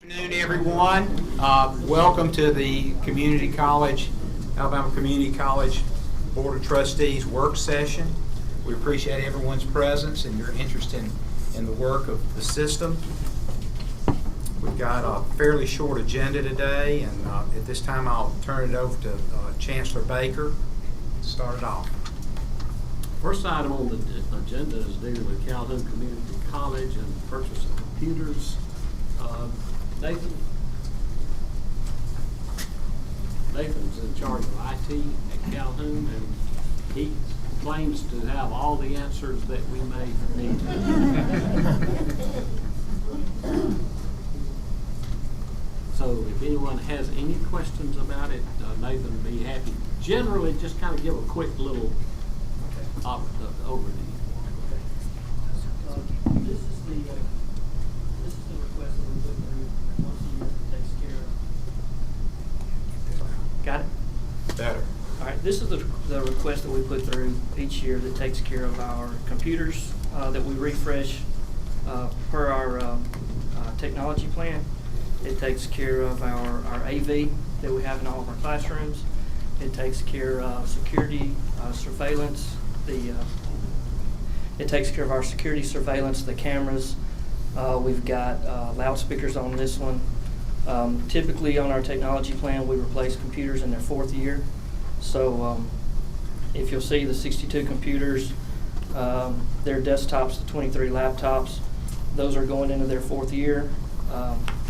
Good afternoon, everyone. Welcome to the Alabama Community College Board of Trustees work session. We appreciate everyone's presence and your interest in the work of the system. We've got a fairly short agenda today, and at this time I'll turn it over to Chancellor Baker to start it off. First item on the agenda is dealing with Calhoun Community College and the purchase of computers. Nathan's in charge of IT at Calhoun, and he claims to have all the answers that we may need. So if anyone has any questions about it, Nathan would be happy. Generally, just kind of give a quick little overview. This is the request that we put through once a year that takes care of. Got it? Better. All right, this is the request that we put through each year that takes care of our computers that we refresh per our technology plan. It takes care of our AV that we have in all of our classrooms. It takes care of security surveillance. It takes care of our security surveillance, the cameras. We've got loudspeakers on this one. Typically on our technology plan, we replace computers in their fourth year. So if you'll see the 62 computers, their desktops, the 23 laptops, those are going into their fourth year.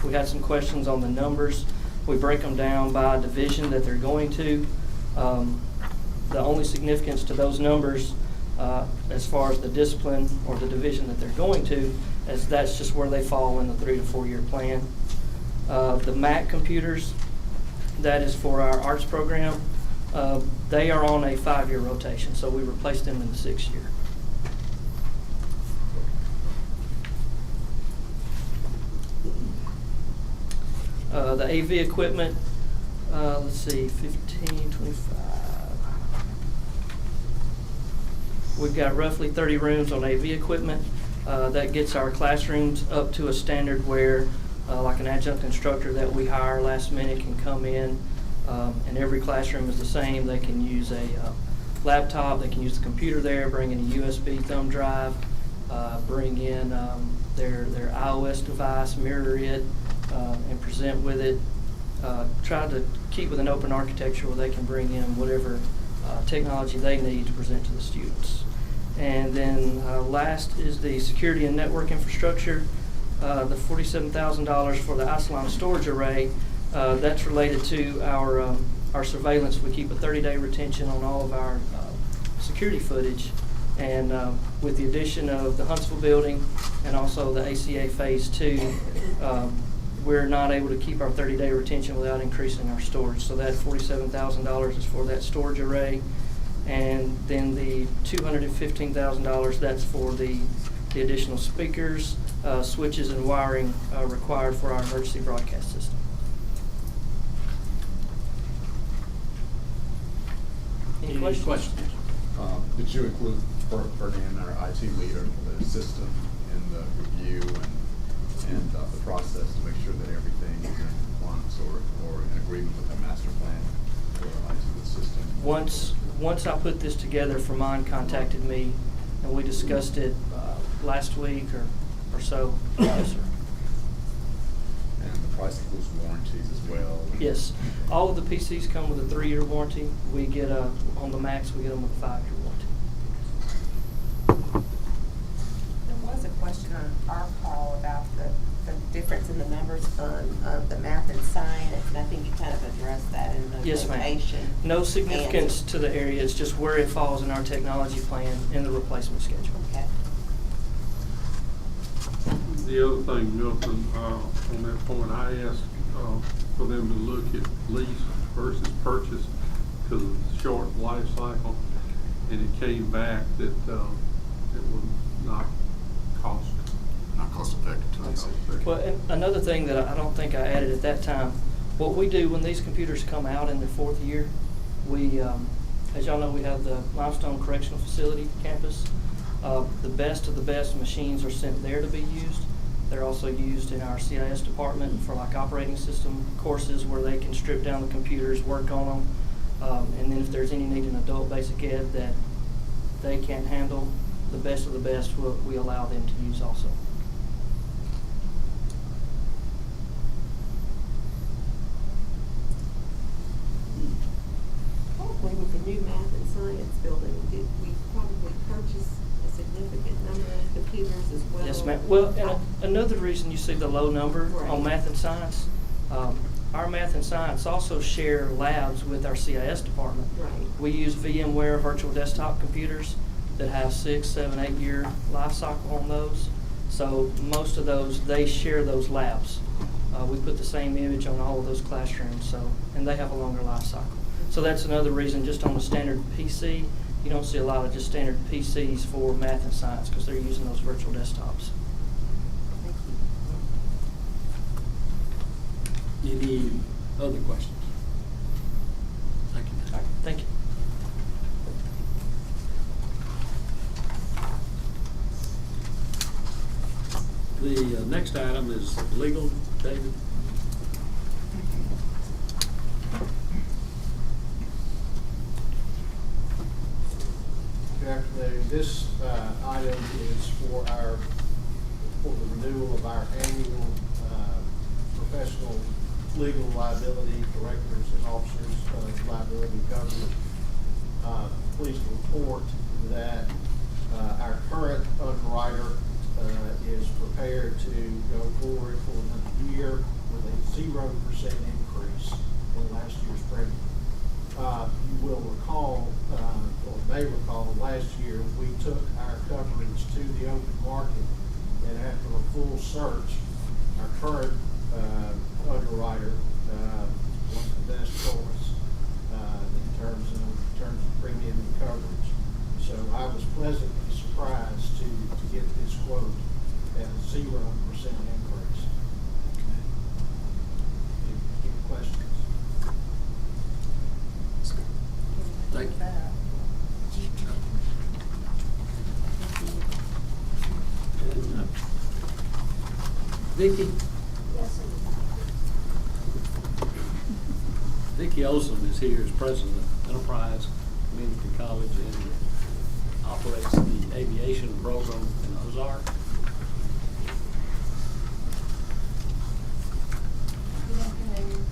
We had some questions on the numbers. We break them down by division that they're going to. The only significance to those numbers as far as the discipline or the division that they're going to, as that's just where they fall in the 3 to 4 year plan. The Mac computers, that is for our arts program. They are on a 5-year rotation, so we replaced them in the 6th year. The AV equipment, let's see, 15, 25. We've got roughly 30 rooms on AV equipment. That gets our classrooms up to a standard where like an adjunct instructor that we hire last minute can come in, and every classroom is the same. They can use a laptop, they can use the computer there, bring in a USB thumb drive, bring in their iOS device, mirror it, and present with it. Try to keep with an open architecture where they can bring in whatever technology they need to present to the students. And then last is the security and network infrastructure. The $47,000 for the Isilon storage array, that's related to our surveillance. We keep a 30-day retention on all of our security footage. And with the addition of the Huntsville building and also the ACA Phase 2, we're not able to keep our 30-day retention without increasing our storage. So that $47,000 is for that storage array. And then the $215,000, that's for the additional speakers, switches, and wiring required for our emergency broadcast system. Any questions? Did you include Ferdinand, our IT leader, for the system in the review and the process to make sure that everything is in compliance or in agreement with the master plan for the IT system? Once I put this together, Fermon contacted me and we discussed it last week or so. Yes, sir. And the price includes warranties as well? Yes. All of the PCs come with a 3-year warranty. We get on the Macs, we get them with a 5-year warranty. There was a question on our call about the difference in the numbers on the math and science, and I think you kind of addressed that in the Yes, notation. ma'am. No significance to the area. It's just where it falls in our technology plan in the replacement schedule. Okay. The other thing, Milton, on that point, I asked for them to look at lease versus purchase because of the short life cycle, and it came back that it was not cost effective. Well, and another thing that I don't think I added at that time, what we do when these computers come out in their 4th year, we, as y'all know, we have the Limestone Correctional Facility campus. The best of the best machines are sent there to be used. They're also used in our CIS department for like operating system courses where they can strip down the computers, work on them. And then if there's any need in adult basic ed that they can't handle, the best of the best, we allow them to use also. Probably with the new math and science building, did we probably purchase a significant number of computers as well? Yes, ma'am. Well, and another reason you see the low number Right. on math and science, our math and science also share labs with our CIS department. Right. We use VMware virtual desktop computers that have 6, 7, 8 year life cycle on those. So most of those, they share those labs. We put the same image on all of those classrooms, and they have a longer life cycle. So that's another reason, just on the standard PC, you don't see a lot of just standard PCs for math and science because they're using those virtual desktops. Any other questions? Thank you. All right, thank you. The next item is legal. David? Good afternoon. This item is for the renewal of our annual professional legal liability, directors and officers liability coverage. Pleased to report that our current underwriter is prepared to go forward for another year with a 0% increase on last year's premium. You will recall, or may recall, last year we took our coverage to the open market, and after a full search, our current underwriter was the best choice in terms of premium and coverage. So I was pleasantly surprised to get this quote at a 0% increase. Any questions? Thank you. And, Vicki? Yes, sir. Vicki Olson is here as president of Enterprise Community College and operates the aviation program in Ozark. Good afternoon.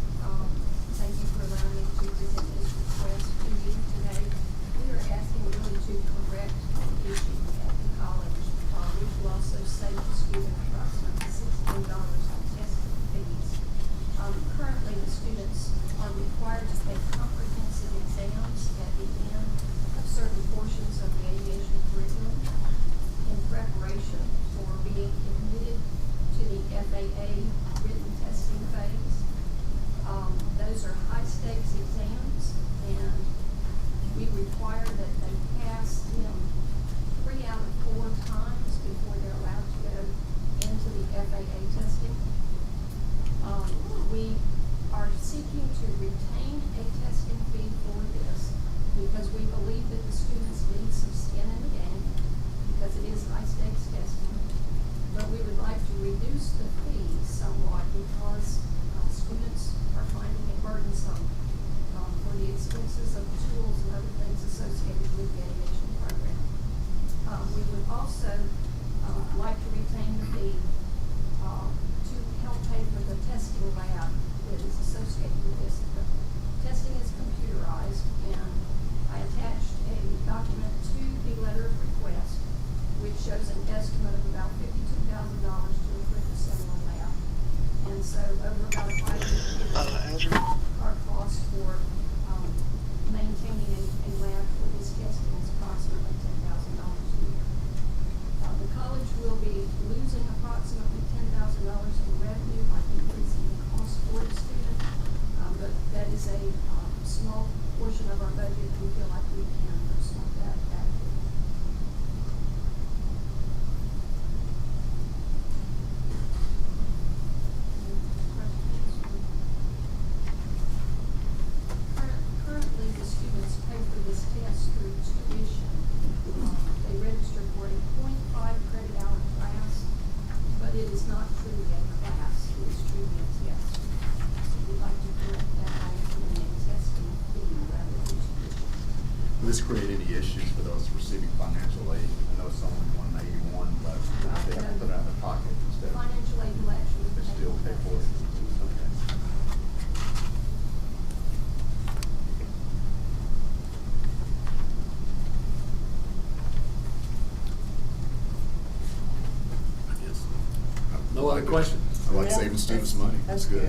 Thank you for allowing me to present this request to you today. We are asking really to correct an issue at the college, which will also save the student approximately $16 on testing fees. Currently, the students are required to take comprehensive exams at the end of certain portions of the aviation curriculum in preparation for being admitted to the FAA written testing phase. Those are high-stakes exams, and we require that they pass them 3 out of 4 times before they're allowed to go into the FAA testing. We are seeking to retain a testing fee for this because we believe that the students need some skin in the game because it is high-stakes testing. But we would like to reduce the fee somewhat because students are finding it burdensome for the expenses of the tools and other things associated with the aviation program. We would also like to retain the fee to help pay for the testing lab that is associated with this. The testing is computerized, and I attached a document to the letter of request which shows an estimate of about $52,000 to equip the similar lab. And so over about a 5 year our cost for maintaining a lab for this testing is approximately $10,000 a year. The college will be losing approximately $10,000 in revenue by increasing the cost for the student, but that is a small portion of our budget. We feel like we can absorb that adequately. was receiving financial aid. I know it's only 181, but they have to put it out of their pocket instead. Financial aid will actually. They still pay for it. Okay. No other questions? I like saving students money. That's good.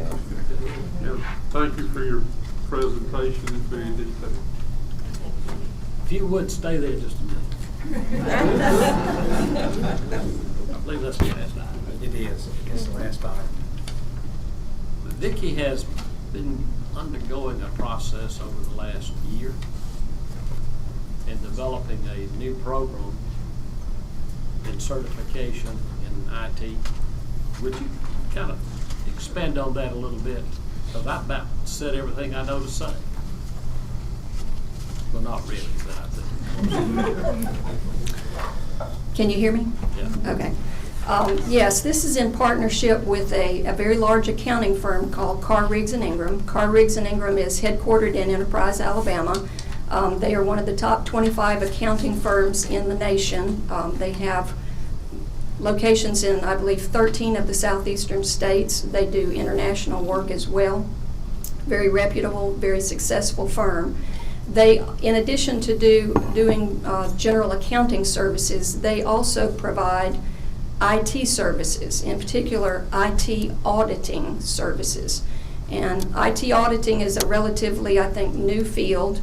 Yeah, thank you for your presentation, it's very detailed. If you would, stay there just a minute. I believe that's the last item. It is. It's the last item. Vicki has been undergoing a process over the last year in developing a new program in certification in IT. Would you kind of expand on that a little bit? Because I about said everything I know to say. Well, not really, but I think. Can you hear me? Yeah. Okay. Yes, this is in partnership with a very large accounting firm called Carr, Riggs & Ingram. Carr, Riggs & Ingram is headquartered in Enterprise, Alabama. They are one of the top 25 accounting firms in the nation. They have locations in, I believe, 13 of the southeastern states. They do international work as well. Very reputable, very successful firm. They, in addition to doing general accounting services, they also provide IT services, in particular IT auditing services. And IT auditing is a relatively, I think, new field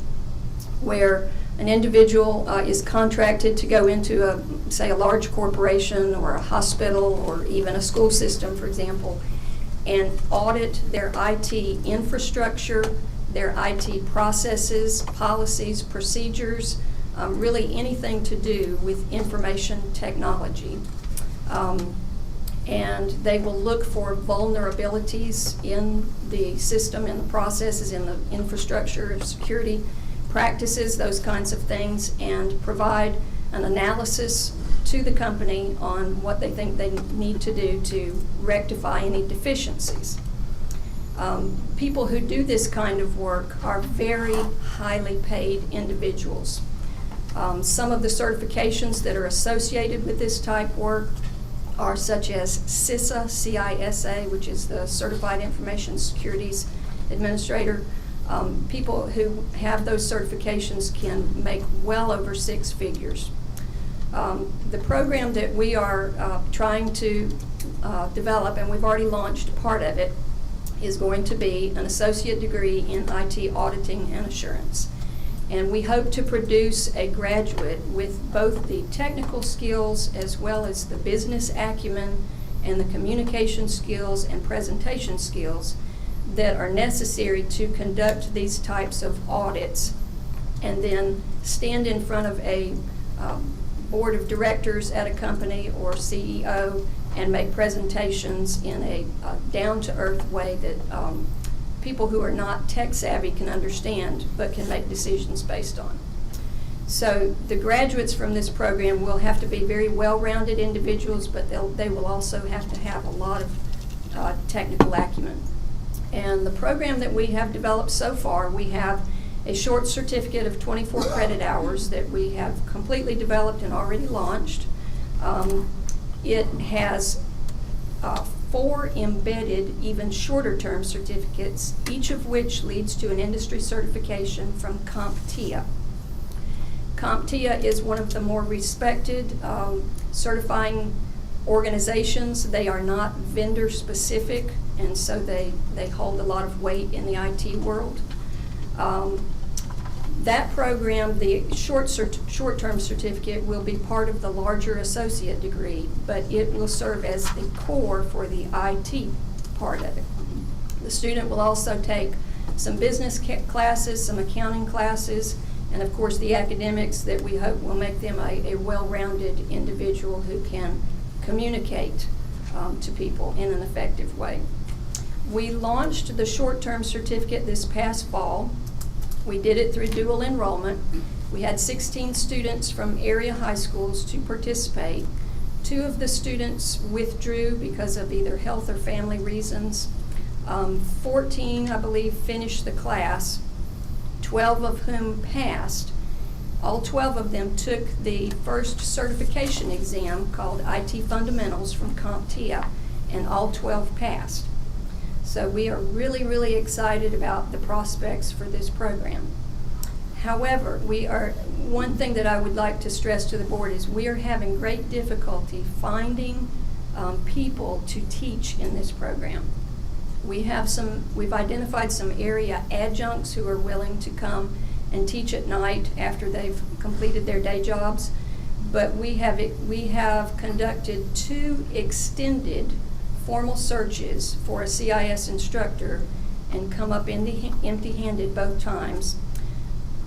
where an individual is contracted to go into, say, a large corporation or a hospital or even a school system, for example, and audit their IT infrastructure, their IT processes, policies, procedures, really anything to do with information technology. And they will look for vulnerabilities in the system, in the processes, in the infrastructure, security practices, those kinds of things, and provide an analysis to the company on what they think they need to do to rectify any deficiencies. People who do this kind of work are very highly paid individuals. Some of the certifications that are associated with this type work are such as CISA, C-I-S-A, which is the Certified Information Securities Administrator. People who have those certifications can make well over 6 figures. The program that we are trying to develop, and we've already launched part of it, is going to be an associate degree in IT auditing and assurance. And we hope to produce a graduate with both the technical skills as well as the business acumen and the communication skills and presentation skills that are necessary to conduct these types of audits and then stand in front of a board of directors at a company or CEO and make presentations in a down-to-earth way that people who are not tech savvy can understand but can make decisions based on. So the graduates from this program will have to be very well-rounded individuals, but they will also have to have a lot of technical acumen. And the program that we have developed so far, we have a short certificate of 24 credit hours that we have completely developed and already launched. It has 4 embedded, even shorter term certificates, each of which leads to an industry certification from CompTIA. CompTIA is one of the more respected certifying organizations. They are not vendor specific, and so they hold a lot of weight in the IT world. That program, the short-term certificate, will be part of the larger associate degree, but it will serve as the core for the IT part of it. The student will also take some business classes, some accounting classes, and of course the academics that we hope will make them a well-rounded individual who can communicate to people in an effective way. We launched the short-term certificate this past fall. We did it through dual enrollment. We had 16 students from area high schools to participate. 2 of the students withdrew because of either health or family reasons. 14, I believe, finished the class, 12 of whom passed. All 12 of them took the first certification exam called IT Fundamentals from CompTIA, and all 12 passed. So we are really, really excited about the prospects for this program. However, one thing that I would like to stress to the board is we are having great difficulty finding people to teach in this program. We've identified some area adjuncts who are willing to come and teach at night after they've completed their day jobs, but we have conducted 2 extended formal searches for a CIS instructor and come up empty-handed both times.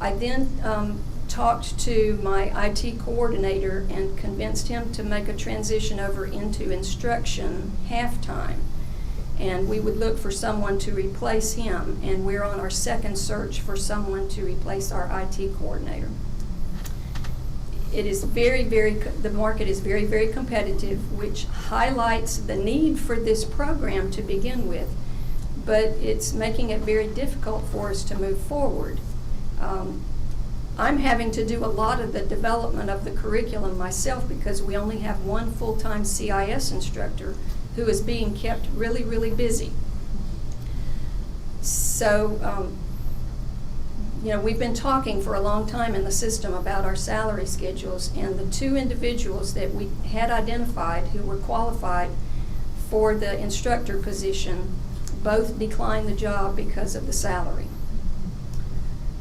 I then talked to my IT coordinator and convinced him to make a transition over into instruction half-time. And we would look for someone to replace him, and we're on our second search for someone to replace our IT coordinator. It is the market is very, very competitive, which highlights the need for this program to begin with, but it's making it very difficult for us to move forward. I'm having to do a lot of the development of the curriculum myself because we only have one full-time CIS instructor who is being kept really, really busy. So, we've been talking for a long time in the system about our salary schedules, and the 2 individuals that we had identified who were qualified for the instructor position both declined the job because of the salary.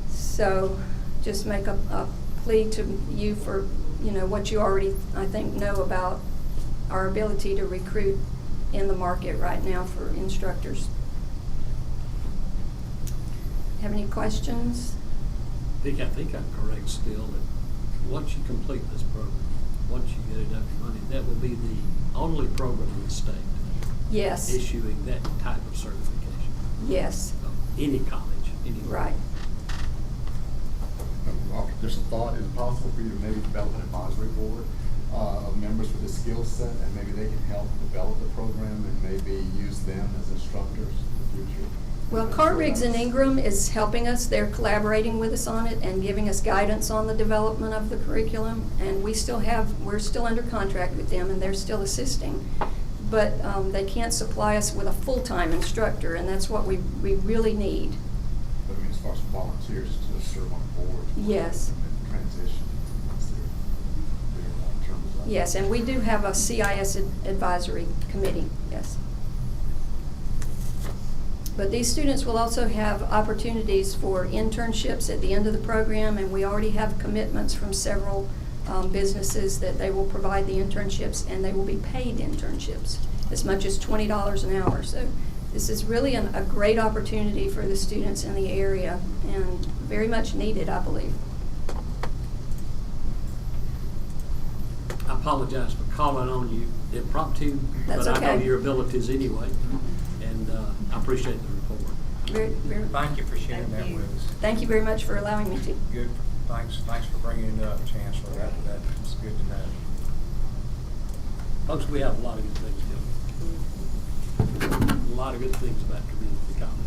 So, just make a plea to you for, what you already, I think, know about our ability to recruit in the market right now for instructors. Have any questions? I think I'm correct still that once you complete this program, once you get it up and running, that will be the only program in the state Yes. issuing that type of certification. Yes. Of any college, anywhere. Right. Just a thought, is it possible for you to maybe develop an advisory board of members with this skill set, and maybe they can help develop the program and maybe use them as instructors in the future? Well, Carr, Riggs and Ingram is helping us. They're collaborating with us on it and giving us guidance on the development of the curriculum. And we're still under contract with them, and they're still assisting. But they can't supply us with a full-time instructor, and that's what we really need. But I mean, as far as volunteers to serve on the board. Yes. And transition. Yes, and we do have a CIS advisory committee, yes. But these students will also have opportunities for internships at the end of the program, and we already have commitments from several businesses that they will provide the internships, and they will be paid internships, as much as $20 an hour. So this is really a great opportunity for the students in the area, and very much needed, I believe. I apologize for calling on you impromptu, That's but I know okay. your abilities anyway, and I appreciate the report. Very, Thank you for sharing Thank that you. with us. thank you very much for allowing me to. Good, thanks for bringing it up, Chancellor. That's good to know. Folks, we have a lot of good things going. A lot of good things about community college.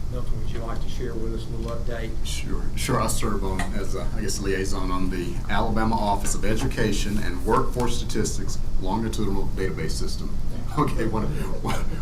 Milton, would you like to share with us a little update? Sure. I serve on as liaison on the Alabama Office of Education and Workforce Statistics Longitudinal Database System. Okay,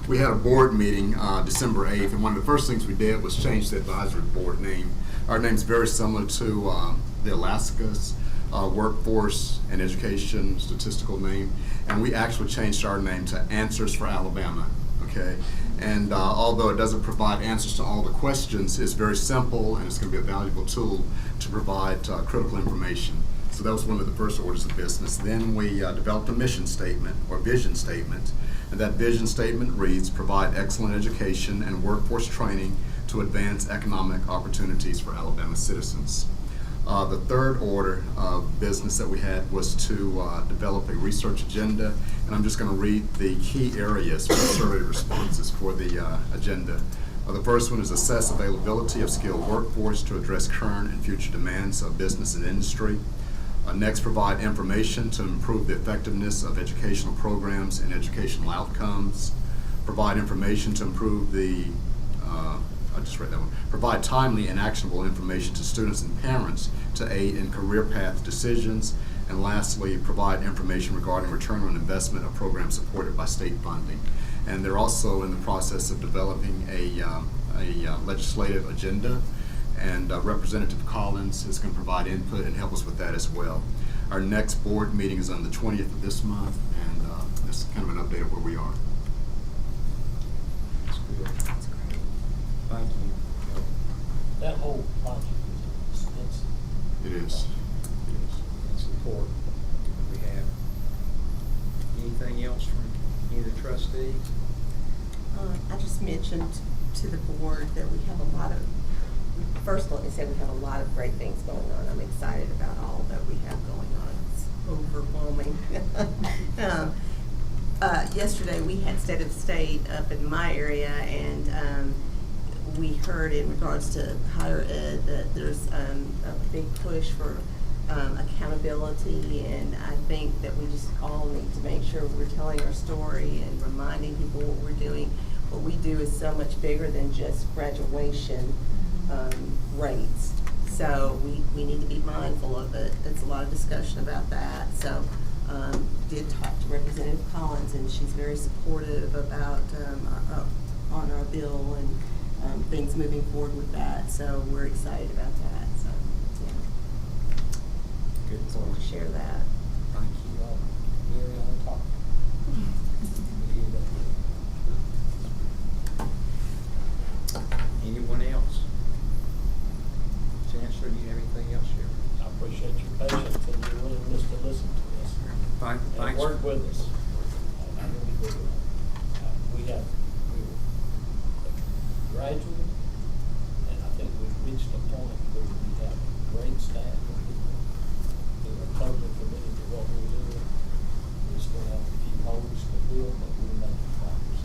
we had a board meeting December 8th, and one of the first things we did was change the advisory board name. Our name's very similar to the Alaska's Workforce and Education Statistical name, and we actually changed our name to Answers for Alabama. Okay, and although it doesn't provide answers to all the questions, it's very simple, and it's going to be a valuable tool to provide critical information. So that was one of the first orders of business. Then we developed a mission statement or vision statement, and that vision statement reads, provide excellent education and workforce training to advance economic opportunities for Alabama citizens. The third order of business that we had was to develop a research agenda, and I'm just going to read the key areas for the survey responses for the agenda. The first one is assess availability of skilled workforce to address current and future demands of business and industry. Next, provide information to improve the effectiveness of educational programs and educational outcomes. Provide information to improve the I just read that one. Provide timely and actionable information to students and parents to aid in career path decisions. And lastly, provide information regarding return on investment of programs supported by state funding. And they're also in the process of developing a legislative agenda, and Representative Collins is going to provide input and help us with that as well. Our next board meeting is on the 20th of this month, and this is kind of an update of where we are. That's good. Thank you. That whole project is expensive. It is. It's important. We have anything else from any of the trustees? I just mentioned to the board that we have a lot of, first let me say we have a lot of great things going on. I'm excited about all that we have going on. It's overwhelming. Yesterday we had State of State up in my area, and we heard in regards to higher ed that there's a big push for accountability, and I think that we just all need to make sure we're telling our story and reminding people what we're doing. What we do is so much bigger than just graduation rates. So we need to be mindful of it. There's a lot of discussion about that. So did talk to Representative Collins, and she's very supportive about on our bill and things moving forward with that. So we're excited about that. So yeah, Good just wanted to share that. Thank you all. Very on top. Anyone else? Chancellor, do you have anything else here? I appreciate your patience and your willingness to listen to us. And Thanks. work with us. I really do. We were graduating, and I think we've reached a point where we have a great staff of people who are totally committed to what we're doing. We still have a few holes to fill, but we're making progress.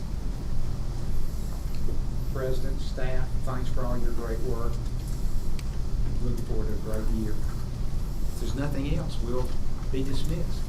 President, staff, thanks for all your great work. Looking forward to a great year. If there's nothing else, we'll be dismissed.